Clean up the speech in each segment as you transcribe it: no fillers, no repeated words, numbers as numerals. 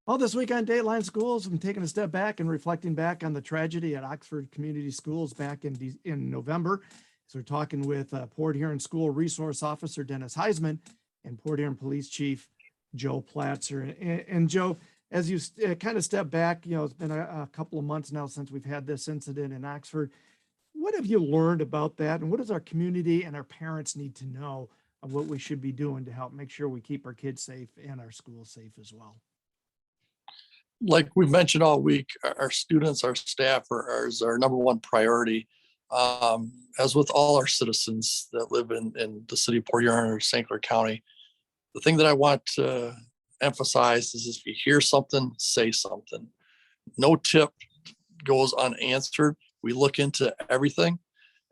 Well, this week on Dateline Schools, I'm taking a step back and reflecting back on the tragedy at Oxford Community Schools back in November. So we're talking with Port Huron School Resource Officer Dennis Huisman and Port Huron Police Chief Joe Platzer. And Joe, as you kind of step back, it's been a couple of months now since we've had this incident in Oxford. What have you learned about that? And what does our community and our parents need to know of what we should be doing to help make sure we keep our kids safe and our schools safe as well? Like we've mentioned all week, our students, our staff are our number one priority. As with all our citizens that live in the city of Port Huron or St. Clair County, the thing that I want to emphasize is if you hear something, say something. No tip goes unanswered. We look into everything,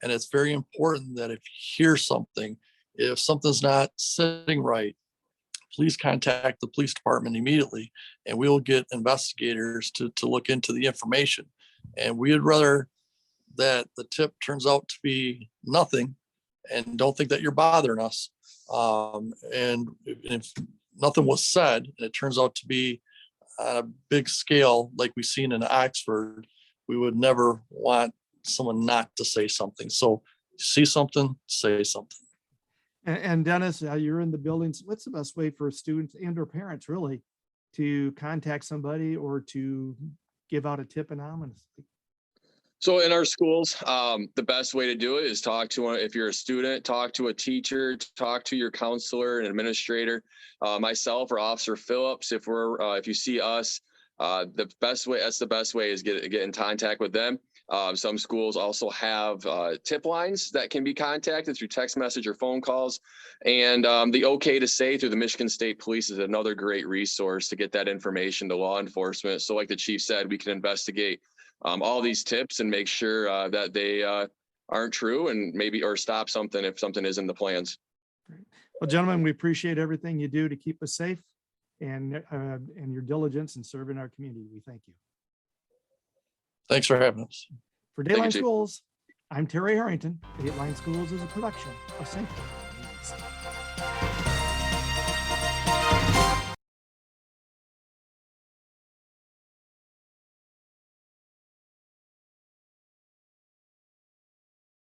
and it's very important that if you hear something, if something's not sitting right, please contact the police department immediately, and we will get investigators to look into the information. And we would rather that the tip turns out to be nothing and don't think that you're bothering us. And if nothing was said and it turns out to be on a big scale like we've seen in Oxford, we would never want someone not to say something. So see something, say something. And Dennis, you're in the buildings. What's the best way for students and or parents really to contact somebody or to give out a tip anonymously? So in our schools, the best way to do it is talk to, if you're a student, talk to a teacher, talk to your counselor and administrator, myself or Officer Phillips. If you see us, that's the best way is get in contact with them. Some schools also have tip lines that can be contacted through text message or phone calls. And the OK to Say through the Michigan State Police is another great resource to get that information to law enforcement. So like the chief said, we can investigate all these tips and make sure that they aren't true and or stop something if something is in the plans. Great. Well, gentlemen, we appreciate everything you do to keep us safe and your diligence in serving our community. We thank you. Thanks for having us. For Dateline Schools, I'm Terry Harrington. Dateline Schools is a production of Saftey.